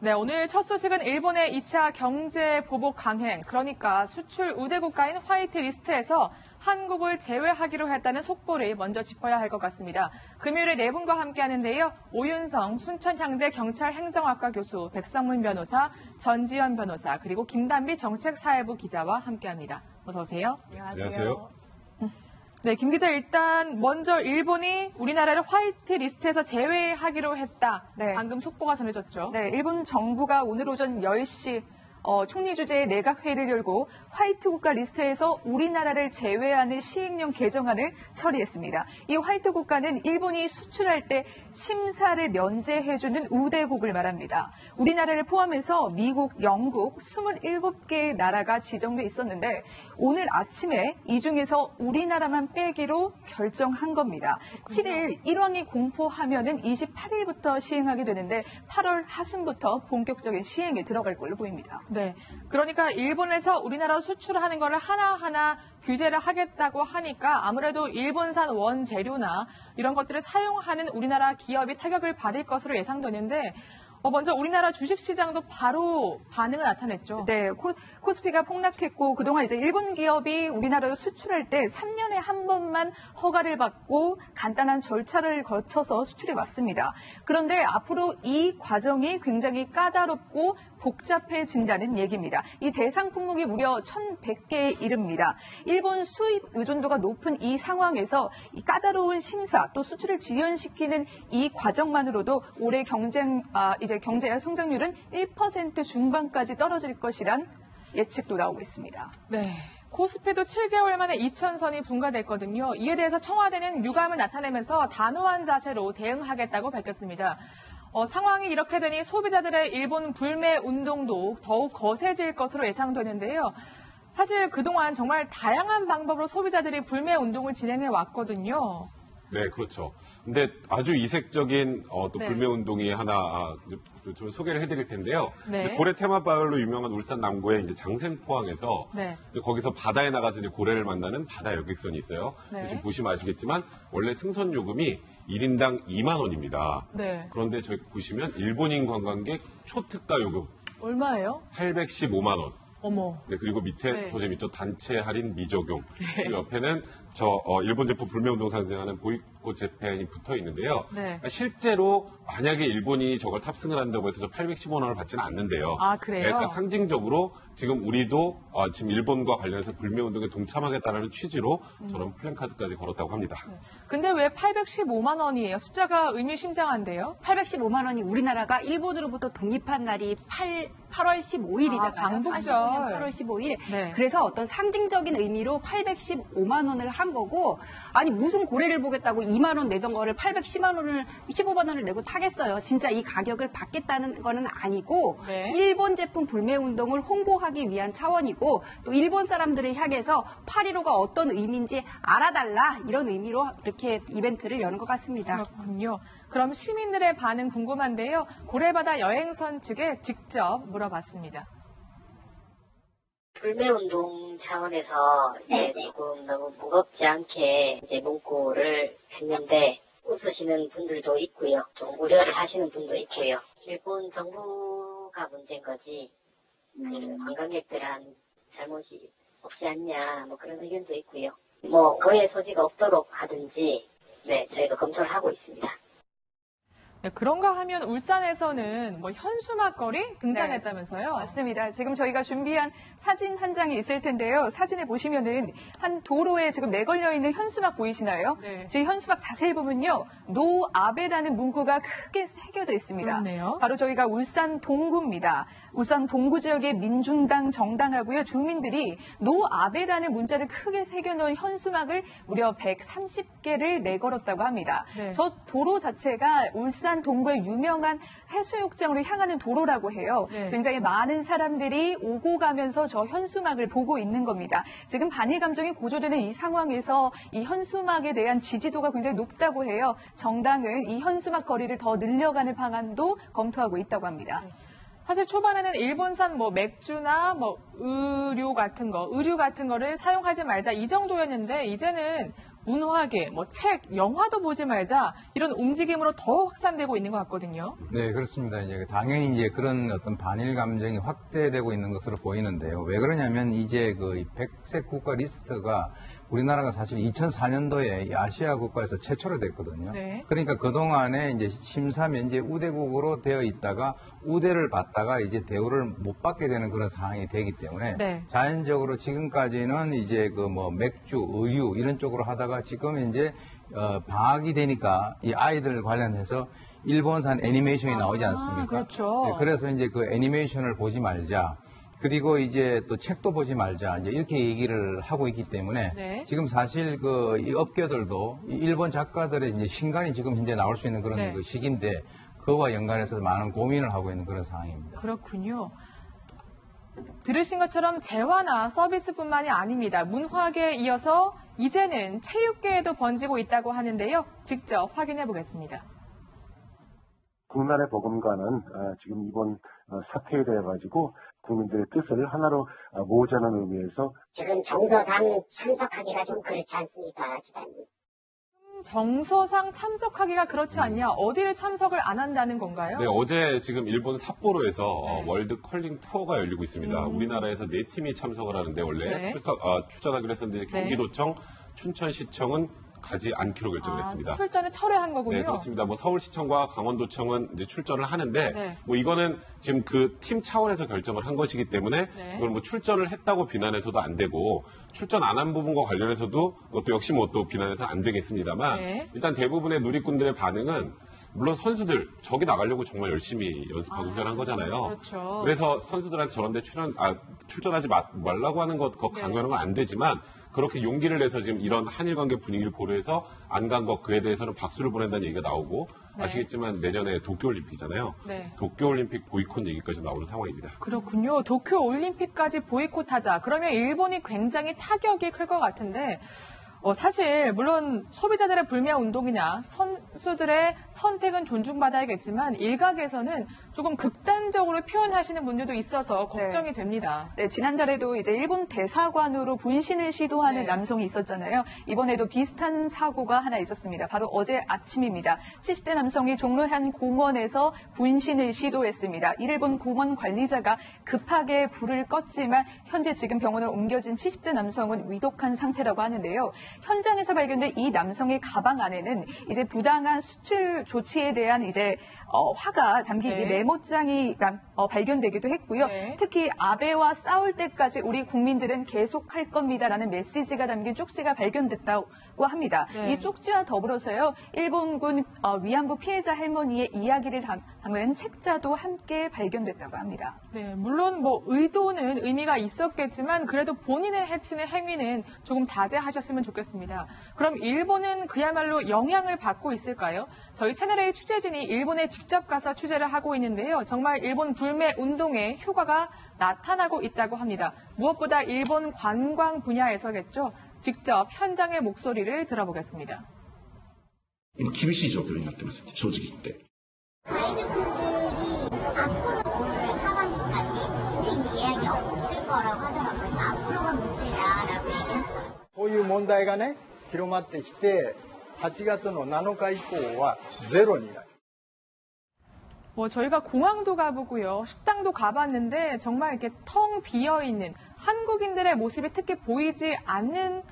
네, 오늘 첫 소식은 일본의 2차 경제 보복 강행, 그러니까 수출 우대 국가인 화이트 리스트에서 한국을 제외하기로 했다는 속보를 먼저 짚어야 할 것 같습니다. 금요일에 네 분과 함께하는데요. 오윤성 순천향대 경찰행정학과 교수, 백성문 변호사, 전지현 변호사, 그리고 김단비 정책사회부 기자와 함께합니다. 어서 오세요. 안녕하세요. 네, 김 기자, 일단 먼저 일본이 우리나라를 화이트 리스트에서 제외하기로 했다. 네. 방금 속보가 전해졌죠. 네, 일본 정부가 오늘 오전 10시 총리 주재의 내각회의를 열고 화이트 국가 리스트에서 우리나라를 제외하는 시행령 개정안을 처리했습니다. 이 화이트 국가는 일본이 수출할 때 심사를 면제해주는 우대국을 말합니다. 우리나라를 포함해서 미국, 영국 27개의 나라가 지정돼 있었는데 오늘 아침에 이 중에서 우리나라만 빼기로 결정한 겁니다. 7일 1왕이 공포하면은 28일부터 시행하게 되는데 8월 하순부터 본격적인 시행에 들어갈 걸로 보입니다. 네, 그러니까 일본에서 우리나라로 수출하는 거를 하나하나 규제를 하겠다고 하니까 아무래도 일본산 원재료나 이런 것들을 사용하는 우리나라 기업이 타격을 받을 것으로 예상되는데 먼저 우리나라 주식시장도 바로 반응을 나타냈죠. 네, 코스피가 폭락했고 그동안 이제 일본 기업이 우리나라로 수출할 때 3년에 한 번만 허가를 받고 간단한 절차를 거쳐서 수출해 왔습니다. 그런데 앞으로 이 과정이 굉장히 까다롭고 복잡해진다는 얘기입니다. 이 대상 품목이 무려 1,100개에 이릅니다. 일본 수입 의존도가 높은 이 상황에서 이 까다로운 심사 또 수출을 지연시키는 이 과정만으로도 올해 경제 성장률은 1% 중반까지 떨어질 것이란 예측도 나오고 있습니다. 네. 코스피도 7개월 만에 2,000선이 분가됐거든요. 이에 대해서 청와대는 유감을 나타내면서 단호한 자세로 대응하겠다고 밝혔습니다. 상황이 이렇게 되니 소비자들의 일본 불매 운동도 더욱 거세질 것으로 예상되는데요. 사실 그동안 정말 다양한 방법으로 소비자들이 불매 운동을 진행해 왔거든요. 네, 그렇죠. 근데 아주 이색적인 또 네. 불매 운동이 하나 좀 소개를 해드릴 텐데요. 네. 고래 테마마을로 유명한 울산 남구의 이제 장생포항에서 네. 거기서 바다에 나가서 이제 고래를 만나는 바다 여객선이 있어요. 네. 지금 보시면 아시겠지만 원래 승선 요금이 1인당 2만 원입니다. 네. 그런데 저기 보시면 일본인 관광객 초특가 요금 얼마예요? 815만 원. 어머. 네, 그리고 밑에 네. 더 재밌죠. 단체 할인 미적용. 그리고 옆에는 일본 제품 불매운동 상징하는 보이콧 재팬이 붙어 있는데요. 네. 그러니까 실제로 만약에 일본이 저걸 탑승을 한다고 해서 저 815만 원을 받지는 않는데요. 아, 그래요? 그러니까 상징적으로 지금 우리도 지금 일본과 관련해서 불매운동에 동참하겠다는 취지로 저런 플랜카드까지 걸었다고 합니다. 근데 왜 815만 원이에요? 숫자가 의미심장한데요? 815만 원이 우리나라가 일본으로부터 독립한 날이 8월 15일이잖아요. 광복절. 45년 8월 15일. 네. 그래서 어떤 상징적인 의미로 815만 원을 한 거고, 아니 무슨 고래를 보겠다고 2만 원 내던 거를 15만 원을 내고 타겠어요. 진짜 이 가격을 받겠다는 거는 아니고 네. 일본 제품 불매 운동을 홍보하기 위한 차원이고 또 일본 사람들을 향해서 8.15가 어떤 의미인지 알아달라 이런 의미로 이렇게 이벤트를 여는 것 같습니다. 그렇군요. 그럼 시민들의 반응 궁금한데요. 고래바다 여행선 측에 직접 물어봤습니다. 불매운동 차원에서 이제 조금 너무 무겁지 않게 이제 문구를 했는데 웃으시는 분들도 있고요. 좀 우려를 하시는 분도 있고요. 일본 정부가 문제인 거지 그 관광객들한 잘못이 없지 않냐 뭐 그런 의견도 있고요. 뭐 오해 소지가 없도록 하든지 네 저희가 검토를 하고 있습니다. 네, 그런가 하면 울산에서는 뭐 현수막거리 등장했다면서요? 맞습니다. 지금 저희가 준비한 사진 한 장이 있을 텐데요. 사진에 보시면은 한 도로에 지금 내걸려 있는 현수막 보이시나요? 네. 제 현수막 자세히 보면요. 노 아베라는 문구가 크게 새겨져 있습니다. 그렇네요. 바로 저희가 울산 동구입니다. 울산 동구 지역의 민중당 정당하고요. 주민들이 노 아베라는 문자를 크게 새겨놓은 현수막을 무려 130개를 내걸었다고 합니다. 네. 저 도로 자체가 울산 동구의 유명한 해수욕장으로 향하는 도로라고 해요. 네. 굉장히 많은 사람들이 오고 가면서 저 현수막을 보고 있는 겁니다. 지금 반일 감정이 고조되는 이 상황에서 이 현수막에 대한 지지도가 굉장히 높다고 해요. 정당은 이 현수막 거리를 더 늘려가는 방안도 검토하고 있다고 합니다. 사실 초반에는 일본산 뭐 맥주나 뭐 의류 같은 거를 사용하지 말자 이 정도였는데 이제는 문화계, 뭐 책, 영화도 보지 말자 이런 움직임으로 더 확산되고 있는 것 같거든요. 네, 그렇습니다. 이제 당연히 이제 그런 어떤 반일 감정이 확대되고 있는 것으로 보이는데요. 왜 그러냐면 이제 그 백색 국가 리스트가 우리나라가 사실 2004년도에 아시아 국가에서 최초로 됐거든요. 네. 그러니까 그동안에 이제 심사 면제 우대국으로 되어 있다가 우대를 받다가 이제 대우를 못 받게 되는 그런 상황이 되기 때문에 네. 자연적으로 지금까지는 이제 그 뭐 맥주, 의류 이런 쪽으로 하다가 지금 이제 방학이 되니까 이 아이들 관련해서 일본산 애니메이션이 나오지 않습니까? 그렇죠. 네, 그래서 이제 그 애니메이션을 보지 말자. 그리고 이제 또 책도 보지 말자. 이제 이렇게 얘기를 하고 있기 때문에 네. 지금 사실 그 이 업계들도 이 일본 작가들의 이제 신간이 지금 현재 나올 수 있는 그런 네. 그 시기인데 그와 연관해서 많은 고민을 하고 있는 그런 상황입니다. 그렇군요. 들으신 것처럼 재화나 서비스뿐만이 아닙니다. 문화계에 이어서 이제는 체육계에도 번지고 있다고 하는데요. 직접 확인해 보겠습니다. 국난의 버금가는 지금 이번 사태에 대해 가지고 국민들의 뜻을 하나로 모으자는 의미에서 지금 정서상 참석하기가 좀 그렇지 않습니까, 기자님? 정서상 참석하기가 그렇지 않냐? 어디를 참석을 안 한다는 건가요? 네, 어제 지금 일본 삿포로에서 네. 월드 컬링 투어가 열리고 있습니다. 우리나라에서 4팀이 참석을 하는데 원래 네. 출전하기로 했었는데 경기도청, 춘천시청은 가지 않기로 결정을 했습니다. 출전을 철회한 거군요. 네, 그렇습니다. 뭐 서울시청과 강원도청은 이제 출전을 하는데 네. 뭐 이거는 지금 그 팀 차원에서 결정을 한 것이기 때문에 네. 이걸 뭐 출전을 했다고 비난해서도 안 되고 출전 안 한 부분과 관련해서도 그것도 역시 뭐 또 비난해서는 안 되겠습니다만 네. 일단 대부분의 누리꾼들의 반응은 물론 선수들 저기 나가려고 정말 열심히 연습하고 훈련한 거잖아요. 그렇죠. 그래서 선수들한테 저런데 출전하지 말라고 하는 것, 그거 강요하는 건 안 되지만 그렇게 용기를 내서 지금 이런 한일 관계 분위기를 고려해서 안 간 것 그에 대해서는 박수를 보낸다는 얘기가 나오고 네. 아시겠지만 내년에 도쿄올림픽이잖아요. 네. 도쿄올림픽 보이콧 얘기까지 나오는 상황입니다. 그렇군요. 도쿄올림픽까지 보이콧하자. 그러면 일본이 굉장히 타격이 클 것 같은데 사실 물론 소비자들의 불매 운동이나 선수들의 선택은 존중받아야겠지만 일각에서는 조금 극단적으로 표현하시는 분들도 있어서 걱정이 됩니다. 네, 지난달에도 이제 일본 대사관으로 분신을 시도하는 네. 남성이 있었잖아요. 이번에도 비슷한 사고가 하나 있었습니다. 바로 어제 아침입니다. 70대 남성이 종로 한 공원에서 분신을 시도했습니다. 이를 본 공원 관리자가 급하게 불을 껐지만 현재 지금 병원으로 옮겨진 70대 남성은 위독한 상태라고 하는데요. 현장에서 발견된 이 남성의 가방 안에는 이제 부당한 수출 조치에 대한 이제 화가 담긴 네. 이 메모장이 발견되기도 했고요. 네. 특히 아베와 싸울 때까지 우리 국민들은 계속할 겁니다라는 메시지가 담긴 쪽지가 발견됐다고 합니다. 네. 이 쪽지와 더불어서요, 일본군 위안부 피해자 할머니의 이야기를 담은 책자도 함께 발견됐다고 합니다. 네, 물론 뭐 의도는 의미가 있었겠지만 그래도 본인을 해치는 행위는 조금 자제하셨으면 좋겠습니다. 그럼 일본은 그야말로 영향을 받고 있을까요? 저희 채널A 취재진이 일본에 직접 가서 취재를 하고 있는데요. 정말 일본 불매 운동의 효과가 나타나고 있다고 합니다. 무엇보다 일본 관광 분야에서겠죠. 직접 현장의 목소리를 들어보겠습니다. 今厳しい状況になってます、正直言って。 앞으로 하반기까지 이제 예약이 없을 거라고 하더라고요. 그래서 앞으로가 문제다라고 얘기하시더라고요. こういう問題がね、広まってきて、8月の7日以降はゼロになる。 저희가 공항도 가보고요. 식당도 가봤는데 정말 이렇게 텅 비어있는 한국인들의 모습이 특히 보이지 않는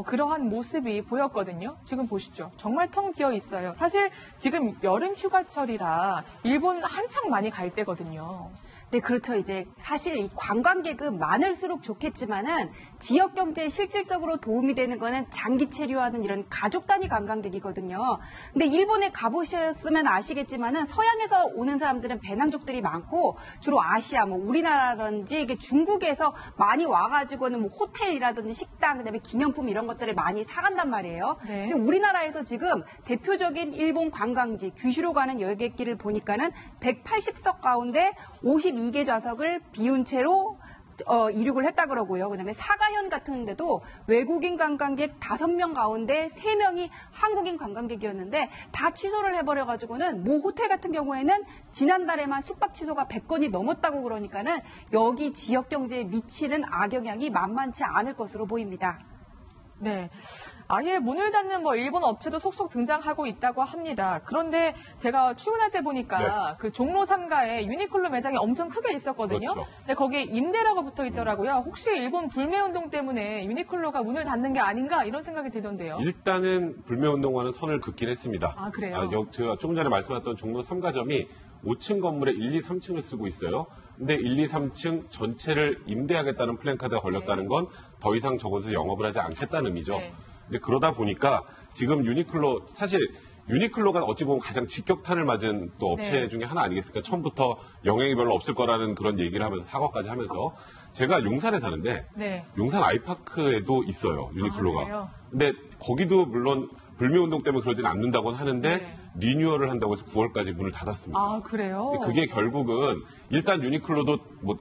그러한 모습이 보였거든요. 지금 보시죠. 정말 텅 비어 있어요. 사실 지금 여름 휴가철이라 일본 한창 많이 갈 때거든요. 네, 그렇죠. 이제 사실 이 관광객은 많을수록 좋겠지만은 지역 경제에 실질적으로 도움이 되는 거는 장기 체류하는 이런 가족 단위 관광객이거든요. 근데 일본에 가보셨으면 아시겠지만은 서양에서 오는 사람들은 배낭족들이 많고 주로 아시아, 뭐 우리나라라든지 이게 중국에서 많이 와가지고는 뭐 호텔이라든지 식당, 그다음에 기념품 이런 것들을 많이 사간단 말이에요. 네. 근데 우리나라에서 지금 대표적인 일본 관광지 규슈로 가는 여객기를 보니까는 180석 가운데 52개 좌석을 비운 채로 이륙을 했다 그러고요. 그다음에 사가현 같은 데도 외국인 관광객 5명 가운데 3명이 한국인 관광객이었는데 다 취소를 해버려가지고는 모 호텔 같은 경우에는 지난달에만 숙박 취소가 100건이 넘었다고 그러니까는 여기 지역 경제에 미치는 악영향이 만만치 않을 것으로 보입니다. 네. 아예 문을 닫는 일본 업체도 속속 등장하고 있다고 합니다. 그런데 제가 출근할 때 보니까 그 종로 3가에 유니클로 매장이 엄청 크게 있었거든요. 그렇죠. 근데 거기에 임대라고 붙어 있더라고요. 혹시 일본 불매운동 때문에 유니클로가 문을 닫는 게 아닌가 이런 생각이 들던데요. 일단은 불매운동과는 선을 긋긴 했습니다. 아, 그래요? 제가 조금 전에 말씀하셨던 종로 3가점이 5층 건물에 1, 2, 3층을 쓰고 있어요. 근데 1, 2, 3층 전체를 임대하겠다는 플랜카드가 걸렸다는 건 더 이상 저곳에서 영업을 하지 않겠다는 의미죠. 네. 이제 그러다 보니까 지금 유니클로, 사실 유니클로가 어찌 보면 가장 직격탄을 맞은 또 업체 중에 하나 아니겠습니까? 처음부터 영향이 별로 없을 거라는 그런 얘기를 하면서 사과까지 하면서 제가 용산에 사는데 용산 아이파크에도 있어요, 유니클로가. 그래요? 근데 거기도 물론 불매운동 때문에 그러진 않는다고는 하는데 리뉴얼을 한다고 해서 9월까지 문을 닫았습니다. 아, 그래요? 근데 그게 결국은 일단 유니클로도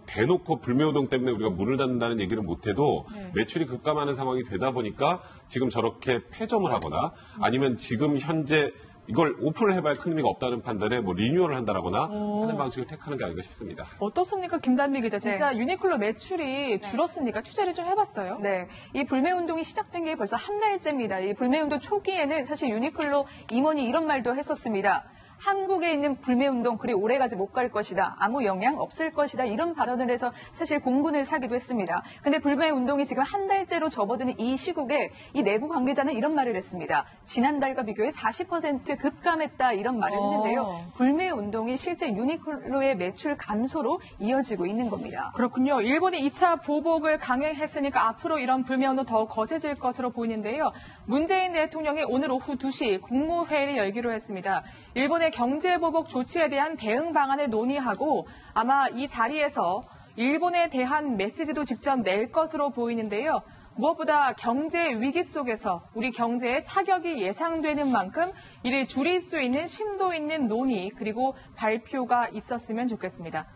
대놓고 불매운동 때문에 우리가 문을 닫는다는 얘기를 못해도 매출이 급감하는 상황이 되다 보니까 지금 저렇게 폐점을 하거나 아니면 지금 현재 이걸 오픈을 해봐야 큰 의미가 없다는 판단에 리뉴얼을 한다라거나 하는 방식을 택하는 게 아닌가 싶습니다. 어떻습니까, 김단미 기자? 진짜 유니클로 매출이 줄었으니까 취재를 좀 해봤어요? 네. 이 불매운동이 시작된 게 벌써 한 달째입니다. 이 불매운동 초기에는 사실 유니클로 임원이 이런 말도 했었습니다. 한국에 있는 불매운동 그리 오래가지 못 갈 것이다. 아무 영향 없을 것이다. 이런 발언을 해서 사실 공분을 사기도 했습니다. 근데 불매운동이 지금 한 달째로 접어드는 이 시국에 이 내부 관계자는 이런 말을 했습니다. 지난달과 비교해 40% 급감했다. 이런 말을 했는데요. 불매운동이 실제 유니클로의 매출 감소로 이어지고 있는 겁니다. 그렇군요. 일본이 2차 보복을 강행했으니까 앞으로 이런 불매운동 더 거세질 것으로 보이는데요. 문재인 대통령이 오늘 오후 2시 국무회의를 열기로 했습니다. 일본의 경제보복 조치에 대한 대응 방안을 논의하고 아마 이 자리에서 일본에 대한 메시지도 직접 낼 것으로 보이는데요. 무엇보다 경제 위기 속에서 우리 경제에 타격이 예상되는 만큼 이를 줄일 수 있는 심도 있는 논의 그리고 발표가 있었으면 좋겠습니다.